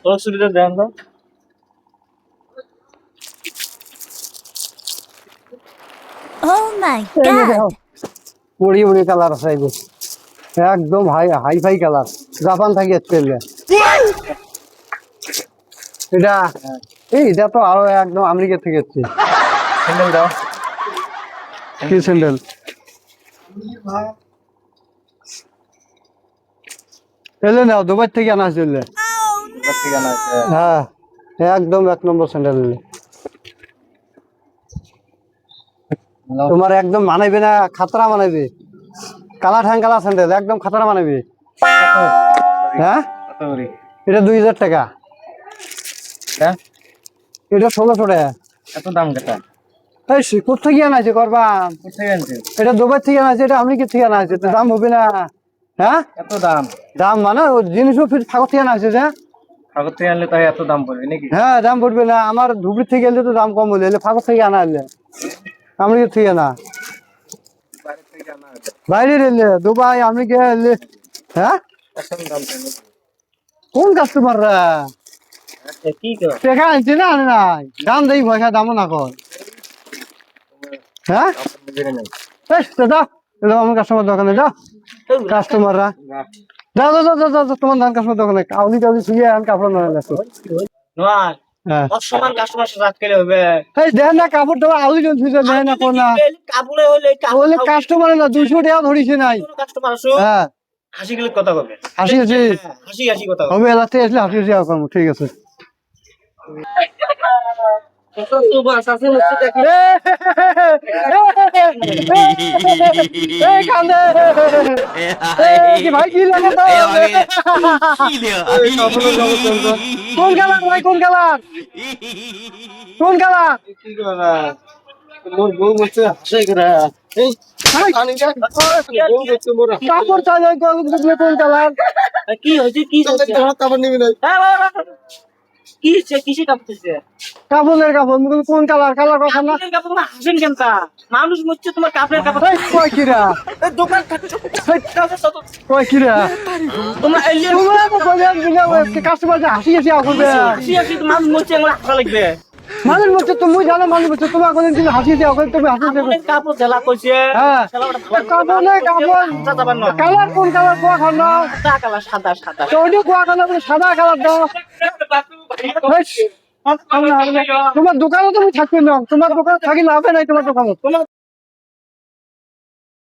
তোর সুবিধা দেন তো। Oh my এই যে দেখো, god! বড়ি বড়ি কালার আছে এগুলো, একদম হাই ফাই কালার, জাপান থেকে এসছে এগুলো। এটা এটা তো আরো একদম আমেরিকা থেকে এসছে। স্যান্ডেল দাও। কি স্যান্ডেল? এলে নাও, দুবাই থেকে আনা হয়েছে এগুলো। ঠিকানা আছে। হ্যাঁ, একদম 1 নম্বর স্যান্ডেল। তোমার একদম মানাইবে না, খাতরা মানাইবে। কালা ঠ্যাং কালা স্যান্ডেল, একদম খাতরা মানাইবে। হ্যাঁ, কত করে? এটা 2000 টাকা। হ্যাঁ, এটা 1600 টাকা। এত দাম কেটা? এই শিকুর থেকে আনাইছে করবা, কোথায় আনছে? এটা দুবাই থেকে আনাইছে, এটা আমেরিকা থেকে আনাইছে, তো দাম হবে না? হ্যাঁ, এত দাম? দাম মানে ও জিনিসও ফির ঠাকুর থেকে আনাইছে যে। কাগজ থেকে আনলে তাই এত দাম পড়বে নাকি? হ্যাঁ, দাম পড়বে না। আমার ধুবড়ি থেকে এলে তো দাম কম হলে, এলে ফাঁকর থেকে আনা এলে, আমেরিকা থেকে না, বাইরে থেকে আনা হয়েছে। বাইরে এলে দুবাই আমেরিকা এলে। হ্যাঁ, এত দাম কেন? কোন কাস্টমাররা কি করো? টাকা আনছে না আনে নাই, দাম দেই পয়সা দামও না কর। হ্যাঁ, এই দাদা, এটা আমার কাস্টমার দোকানে যাও, কাস্টমাররা যাও যাও যাও যাও যাও, তোমার ধান কাস্টমার দোকানে আউলি টাউলি শুয়ে আন, কাপড় নয় লাগছে। নয়, হ্যাঁ, অসমান কাস্টমার সাথে রাত খেলে হবে। এই দেখেন না কাপড় তোমার আউলি টাউলি শুয়ে দেয় না কোন না, কাপড়ে হলে বলে কাস্টমার না 200 টাকা ধরিছে নাই। কাস্টমার আসো, হ্যাঁ, হাসি গেলে কথা হবে। হাসি হাসি হাসি হাসি কথা হবে। হবে, এলাতে আসলে হাসি হাসি করবো, ঠিক আছে। এই কান্দে, এই কি ভাই কি লাগে তো? কোন কালার ভাই, কোন কালার, কোন কালার? কি করা? মোর বউ বলছে হাসাই করে। এই বউ বলছে মোর কাপড় চাই কোন কালার? কি হয়েছে? কি হয়েছে? কাপড় নিবি না, কি হচ্ছে? কিসে কাঁপতেছে? কাপড়ের কাপড় কোন কালার, কালার কথা না। কাপড়ের কাপড় না, হাসেন কেন তা? মানুষ মরছে, তোমার কাপড়ের কাপড়। এই কয় কিরা, এই দোকান থাকছে, কয় কিরা, তোমরা এলিয়ে তোমরা তো বলেন দিলে কাস্টমার যে হাসি হাসি করবে, হাসি হাসি তো মানুষ মরছে, আমার হাসা লাগবে। মানুষ বলছে তুমি জানো, মানুষ বলছে তোমার কোনদিন তুমি হাসি হাসি করে, তুমি হাসি হাসি কাপড়ের কাপড় জেলা কইছে। হ্যাঁ, কাপড়ে কাপড় কালার কোন কালার কোয়া খানা, সাদা কালার, সাদা সাদা। তো ওইটা কোয়া খানা সাদা কালার দাও। তোমার দোকানে তুমি থাকবে না, তোমার দোকানে থাকি লাভে নাই তোমার দোকানে।